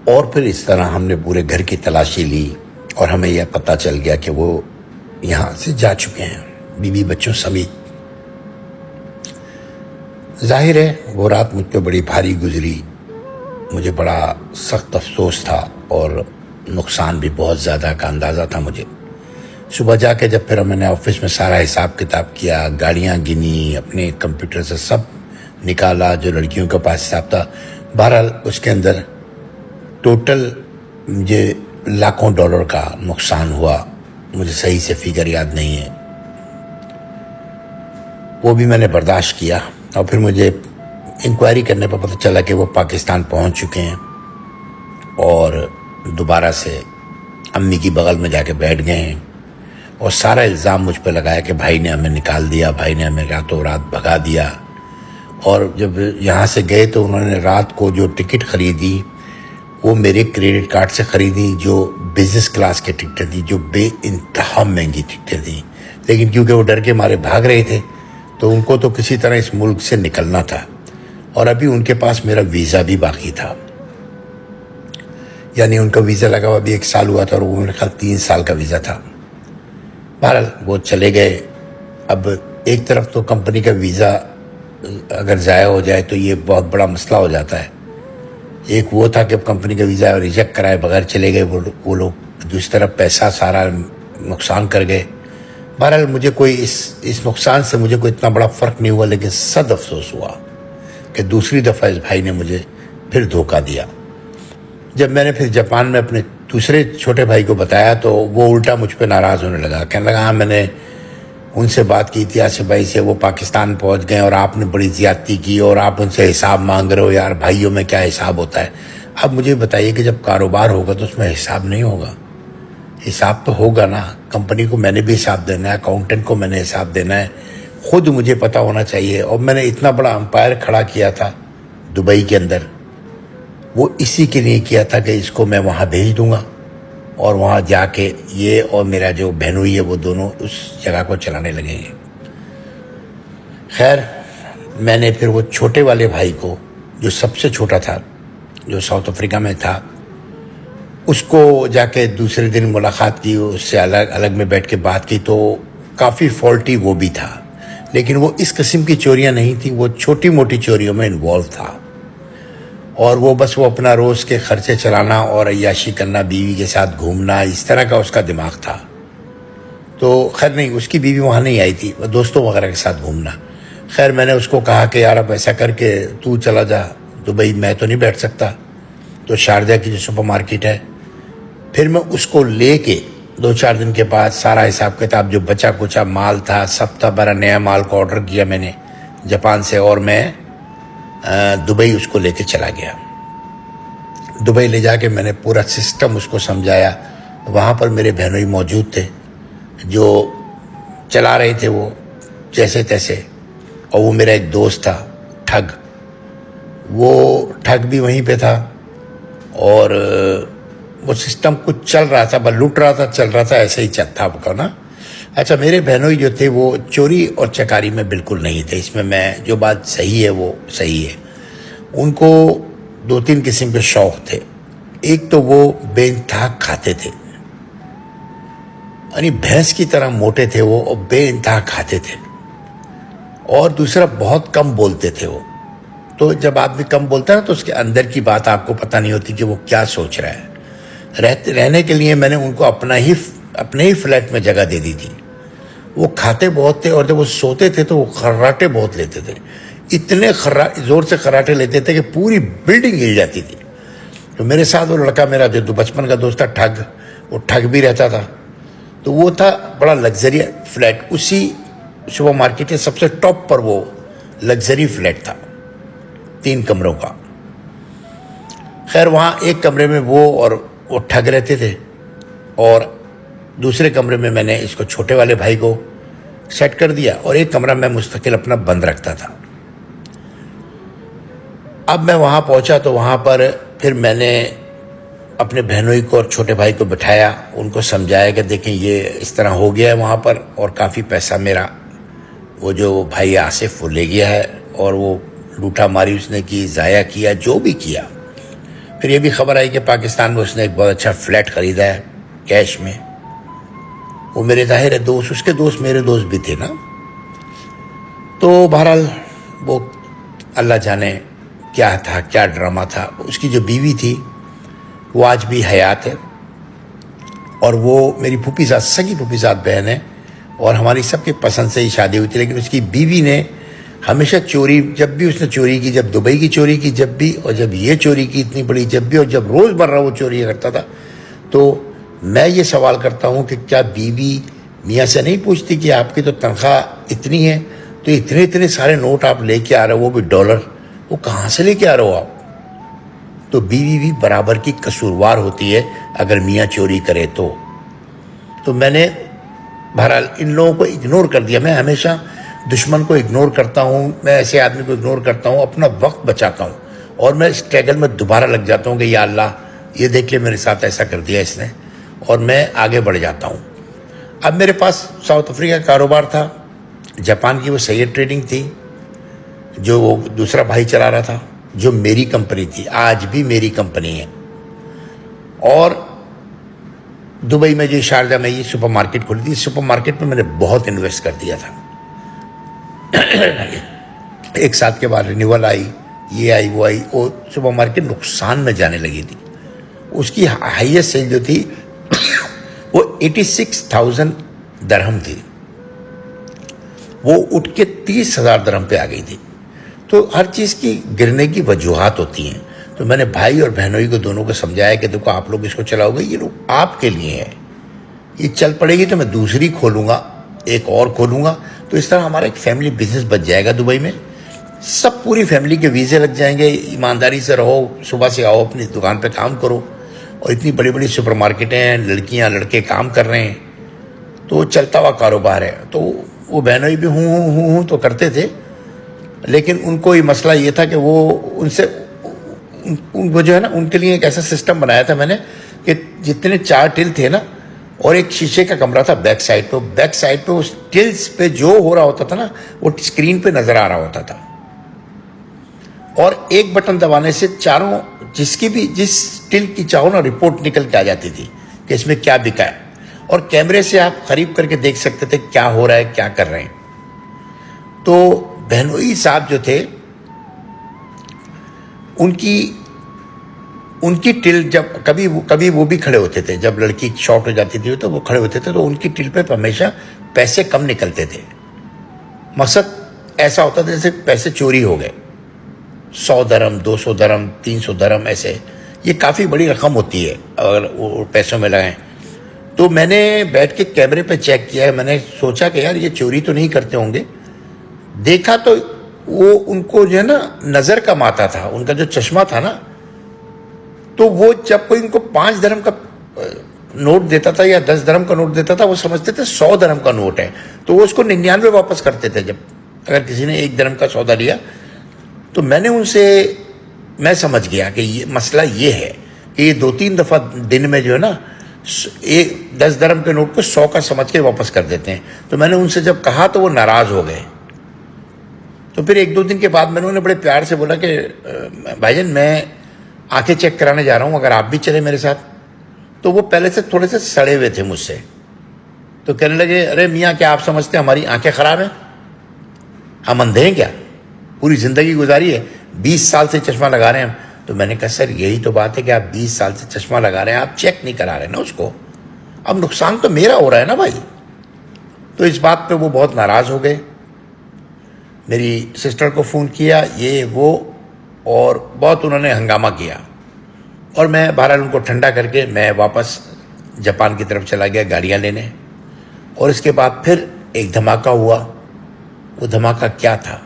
اور پھر اس طرح ہم نے پورے گھر کی تلاشی لی اور ہمیں یہ پتہ چل گیا کہ وہ یہاں سے جا چکے ہیں، بیوی بچوں سمیت۔ ظاہر ہے وہ رات مجھ پہ بڑی بھاری گزری، مجھے بڑا سخت افسوس تھا اور نقصان بھی بہت زیادہ کا اندازہ تھا مجھے۔ صبح جا کے جب پھر میں نے آفس میں سارا حساب کتاب کیا، گاڑیاں گنی، اپنے کمپیوٹر سے سب نکالا جو لڑکیوں کے پاس حساب تھا، بہرحال اس کے اندر ٹوٹل مجھے لاکھوں ڈالر کا نقصان ہوا۔ مجھے صحیح سے فگر یاد نہیں ہے، وہ بھی میں نے برداشت کیا۔ اور پھر مجھے انکوائری کرنے پر پتہ چلا کہ وہ پاکستان پہنچ چکے ہیں اور دوبارہ سے امی کی بغل میں جا کے بیٹھ گئے ہیں، اور سارا الزام مجھ پہ لگایا کہ بھائی نے ہمیں نکال دیا، بھائی نے ہمیں راتوں رات بھگا دیا۔ اور جب یہاں سے گئے تو انہوں نے رات کو جو ٹکٹ خریدی وہ میرے کریڈٹ کارڈ سے خریدی، جو بزنس کلاس کی ٹکٹیں تھیں، جو بے انتہا مہنگی ٹکٹیں تھیں، لیکن کیونکہ وہ ڈر کے مارے بھاگ رہے تھے تو ان کو تو کسی طرح اس ملک سے نکلنا تھا، اور ابھی ان کے پاس میرا ویزا بھی باقی تھا، یعنی ان کا ویزا لگا ہوا ابھی 1 سال ہوا تھا اور وہ میرے خیال 3 سال کا ویزا تھا۔ بہرحال وہ چلے گئے۔ اب ایک طرف تو کمپنی کا ویزا اگر ضائع ہو جائے تو یہ بہت بڑا مسئلہ ہو جاتا ہے، ایک وہ تھا کہ کمپنی کا ویزا ریجیکٹ کرائے بغیر چلے گئے وہ لوگ، دوسری طرف پیسہ سارا نقصان کر گئے۔ بہرحال مجھے کوئی اس نقصان سے مجھے کوئی اتنا بڑا فرق نہیں ہوا، لیکن صد افسوس ہوا کہ دوسری دفعہ اس بھائی نے مجھے پھر دھوکہ دیا۔ جب میں نے پھر جاپان میں اپنے دوسرے چھوٹے بھائی کو بتایا تو وہ الٹا مجھ پہ ناراض ہونے لگا، کہنے لگا ہاں میں نے ان سے بات کی تھی آصف بھائی سے، وہ پاکستان پہنچ گئے اور آپ نے بڑی زیادتی کی اور آپ ان سے حساب مانگ رہے ہو، یار بھائیوں میں کیا حساب ہوتا ہے۔ اب مجھے بتائیے کہ جب کاروبار ہوگا تو اس میں حساب نہیں ہوگا؟ حساب تو ہوگا نا، کمپنی کو میں نے بھی حساب دینا ہے، اکاؤنٹنٹ کو میں نے حساب دینا ہے، خود مجھے پتہ ہونا چاہیے۔ اور میں نے اتنا بڑا امپائر کھڑا کیا تھا دبئی کے اندر، وہ اسی کے لیے کیا تھا کہ اس کو میں وہاں بھیج دوں گا اور وہاں جا کے یہ اور میرا جو بہنوئی ہے وہ دونوں اس جگہ کو چلانے لگیں گے۔ خیر میں نے پھر وہ چھوٹے والے بھائی کو، جو سب سے چھوٹا تھا، جو ساؤتھ افریقہ میں تھا، اس کو جا کے دوسرے دن ملاقات کی، اس سے الگ میں بیٹھ کے بات کی تو کافی فالٹی وہ بھی تھا، لیکن وہ اس قسم کی چوریاں نہیں تھیں، وہ چھوٹی موٹی چوریوں میں انوالو تھا، اور وہ بس وہ اپنا روز کے خرچے چلانا اور عیاشی کرنا، بیوی کے ساتھ گھومنا، اس طرح کا اس کا دماغ تھا۔ تو خیر نہیں، اس کی بیوی وہاں نہیں آئی تھی، دوستوں وغیرہ کے ساتھ گھومنا۔ خیر میں نے اس کو کہا کہ یار اب ایسا کر کے تو چلا جا دبئی، میں تو نہیں بیٹھ سکتا، تو شارجہ کی جو سپر مارکیٹ ہے، پھر میں اس کو لے کے 2-4 دن کے بعد سارا حساب کتاب جو بچا کچا مال تھا سب تھا، میرا نیا مال کو آرڈر کیا میں نے جاپان سے، اور میں دبئی اس کو لے کے چلا گیا۔ دبئی لے جا کے میں نے پورا سسٹم اس کو سمجھایا، وہاں پر میرے بہنوئی موجود تھے جو چلا رہے تھے وہ جیسے تیسے، اور وہ میرا ایک دوست تھا ٹھگ، وہ ٹھگ بھی وہیں پہ تھا، اور وہ سسٹم کچھ چل رہا تھا، بس لٹ رہا تھا، چل رہا تھا، ایسے ہی تھا وہ نا۔ اچھا میرے بہنوئی جو تھے وہ چوری اور چکاری میں بالکل نہیں تھے، اس میں جو بات صحیح ہے وہ صحیح ہے۔ ان کو 2-3 قسم کے شوق تھے، ایک تو وہ بے انتہا کھاتے تھے، یعنی بھینس کی طرح موٹے تھے وہ اور بے انتہا کھاتے تھے، اور دوسرا بہت کم بولتے تھے وہ۔ تو جب آدمی کم بولتا ہے نا تو اس کے اندر کی بات آپ کو پتہ نہیں ہوتی کہ وہ کیا سوچ رہا ہے۔ رہنے کے لیے میں نے ان کو اپنے ہی فلیٹ میں جگہ دے دی تھی۔ وہ کھاتے بہت تھے اور جب وہ سوتے تھے تو وہ خراٹے بہت لیتے تھے، اتنے زور سے خراٹے لیتے تھے کہ پوری بلڈنگ ہل جاتی تھی۔ تو میرے ساتھ وہ لڑکا میرا جو بچپن کا دوست تھا ٹھگ، وہ ٹھگ بھی رہتا تھا، تو وہ تھا بڑا لگژری فلیٹ، اسی سپر مارکیٹ کے سب سے ٹاپ پر وہ لگژری فلیٹ تھا 3 کمروں کا۔ خیر وہاں ایک کمرے میں وہ ٹھگ رہتے تھے، اور دوسرے کمرے میں نے اس کو چھوٹے والے بھائی کو سیٹ کر دیا، اور ایک کمرہ میں مستقل اپنا بند رکھتا تھا۔ اب میں وہاں پہنچا تو وہاں پر پھر میں نے اپنے بہنوئی کو اور چھوٹے بھائی کو بٹھایا، ان کو سمجھایا کہ دیکھیں یہ اس طرح ہو گیا ہے وہاں پر، اور کافی پیسہ میرا وہ جو بھائی آصف وہ لے گیا ہے، اور وہ لوٹا ماری اس نے کی، ضائع کیا، جو بھی کیا پھر یہ بھی خبر آئی کہ پاکستان میں اس نے ایک بہت اچھا فلیٹ خریدا ہے کیش میں. وہ میرے ظاہر ہے دوست، اس کے دوست میرے دوست بھی تھے نا. تو بہرحال وہ اللہ جانے کیا تھا، کیا ڈرامہ تھا. اس کی جو بیوی تھی وہ آج بھی حیات ہے، اور وہ میری پھوپھی زاد، سگی پھوپھی زاد بہن ہے، اور ہماری سب کی پسند سے ہی شادی ہوئی تھی. لیکن اس کی بیوی نے ہمیشہ چوری، جب بھی اس نے چوری کی، جب دبئی کی چوری کی جب بھی، اور جب یہ چوری کی اتنی بڑی جب بھی، اور جب روز مرہ وہ چوری کرتا تھا. تو میں یہ سوال کرتا ہوں کہ کیا بیوی میاں سے نہیں پوچھتی کہ آپ کی تو تنخواہ اتنی ہے، تو اتنے سارے نوٹ آپ لے کے آ رہے ہو، وہ بھی ڈالر، وہ کہاں سے لے کے آ رہے ہو آپ؟ تو بیوی بھی برابر کی قصوروار ہوتی ہے اگر میاں چوری کرے تو میں نے بہرحال ان لوگوں کو اگنور کر دیا. میں ہمیشہ دشمن کو اگنور کرتا ہوں، میں ایسے آدمی کو اگنور کرتا ہوں، اپنا وقت بچاتا ہوں، اور میں اسٹرگل میں دوبارہ لگ جاتا ہوں کہ یا اللہ یہ دیکھ لے میرے ساتھ ایسا کر دیا اس نے، اور میں آگے بڑھ جاتا ہوں. اب میرے پاس ساؤتھ افریقہ کا کاروبار تھا، جاپان کی وہ سید ٹریڈنگ تھی جو وہ دوسرا بھائی چلا رہا تھا، جو میری کمپنی تھی، آج بھی میری کمپنی ہے. اور دبئی میں جو شارجہ میں یہ سپر مارکیٹ کھلی تھی، سپر مارکیٹ میں نے بہت انویسٹ کر دیا تھا. ایک ساتھ کے بعد رینیول آئی، یہ آئی وہ آئی، اور سپر مارکیٹ نقصان میں جانے لگی تھی. اس کی ہائیسٹ سیل جو تھی وہ 86,000 درہم تھی، وہ اٹھ کے 30,000 درہم پہ آ گئی تھی. تو ہر چیز کی گرنے کی وجوہات ہوتی ہیں. تو میں نے بھائی اور بہنوئی کو دونوں کو سمجھایا کہ دیکھو آپ لوگ اس کو چلاؤ گے، یہ لوگ آپ کے لیے ہے، یہ چل پڑے گی تو میں دوسری کھولوں گا، ایک اور کھولوں گا. تو اس طرح ہمارا ایک فیملی بزنس بچ جائے گا دبئی میں. سب پوری فیملی کے ویزے لگ جائیں گے، ایمانداری سے رہو، صبح سے آؤ اپنی دکان پہ کام کرو. اور اتنی بڑی بڑی سپر مارکیٹیں ہیں، لڑکیاں لڑکے کام کر رہے ہیں، تو چلتا ہوا کاروبار ہے. تو وہ بہنوئی بھی ہوں تو کرتے تھے، لیکن ان کو یہ مسئلہ یہ تھا کہ وہ ان سے وہ جو ہے نا، ان کے لیے ایک ایسا سسٹم بنایا تھا میں نے کہ جتنے 4 ٹل تھے نا، اور ایک شیشے کا کمرہ تھا بیک سائڈ پہ اس ٹلز پہ جو ہو رہا ہوتا تھا نا وہ اسکرین پہ نظر آ رہا ہوتا تھا. اور ایک بٹن دبانے سے چاروں جس ٹل کی چاہو نا رپورٹ نکل کے آ جاتی تھی کہ اس میں کیا بکا ہے، اور کیمرے سے آپ قریب کر کے دیکھ سکتے تھے کیا ہو رہا ہے، کیا کر رہے ہیں. تو بہنوئی صاحب جو تھے ان کی ٹل جب کبھی وہ بھی کھڑے ہوتے تھے، جب لڑکی شارٹ ہو جاتی تھی تو وہ کھڑے ہوتے تھے، تو ان کی ٹل پہ ہمیشہ پیسے کم نکلتے تھے. مقصد ایسا ہوتا تھا جیسے پیسے چوری ہو گئے، 100 درہم، 200 درہم، 300 درہم، ایسے. یہ کافی بڑی رقم ہوتی ہے اگر وہ پیسوں میں لگائیں. تو میں نے بیٹھ کے کیمرے پہ چیک کیا ہے، میں نے سوچا کہ یار یہ چوری تو نہیں کرتے ہوں گے. دیکھا تو وہ ان کو جو ہے نا نظر کم آتا تھا، ان کا جو چشمہ تھا نا، تو وہ جب کوئی ان کو 5 درہم کا نوٹ دیتا تھا یا 10 درہم کا نوٹ دیتا تھا، وہ سمجھتے تھے 100 درہم کا نوٹ ہے، تو وہ اس کو 99 واپس کرتے تھے. جب اگر کسی نے 1 درہم کا سودا لیا تو میں سمجھ گیا کہ یہ مسئلہ یہ ہے کہ یہ 2-3 دفعہ دن میں جو ہے نا 10 درہم کے نوٹ کو 100 کا سمجھ کے واپس کر دیتے ہیں. تو میں نے ان سے جب کہا تو وہ ناراض ہو گئے. تو پھر 1-2 دن کے بعد میں نے انہیں بڑے پیار سے بولا کہ بھائی جان میں آنکھیں چیک کرانے جا رہا ہوں، اگر آپ بھی چلے میرے ساتھ. تو وہ پہلے سے تھوڑے سے سڑے ہوئے تھے مجھ سے، تو کہنے لگے ارے میاں کیا آپ سمجھتے ہیں ہماری آنکھیں خراب ہیں؟ ہم اندھے ہیں کیا؟ پوری زندگی گزاری ہے، 20 سال سے چشمہ لگا رہے ہیں ہم. تو میں نے کہا سر یہی تو بات ہے کہ آپ 20 سال سے چشمہ لگا رہے ہیں، آپ چیک نہیں کرا رہے نا اس کو، اب نقصان تو میرا ہو رہا ہے نا بھائی. تو اس بات پہ وہ بہت ناراض ہو گئے. میری سسٹر کو فون کیا، یہ وہ، اور بہت انہوں نے ہنگامہ کیا. اور میں بہرحال ان کو ٹھنڈا کر کے میں واپس جاپان کی طرف چلا گیا گاڑیاں لینے. اور اس کے بعد پھر ایک دھماکہ ہوا. وہ دھماکہ کیا تھا؟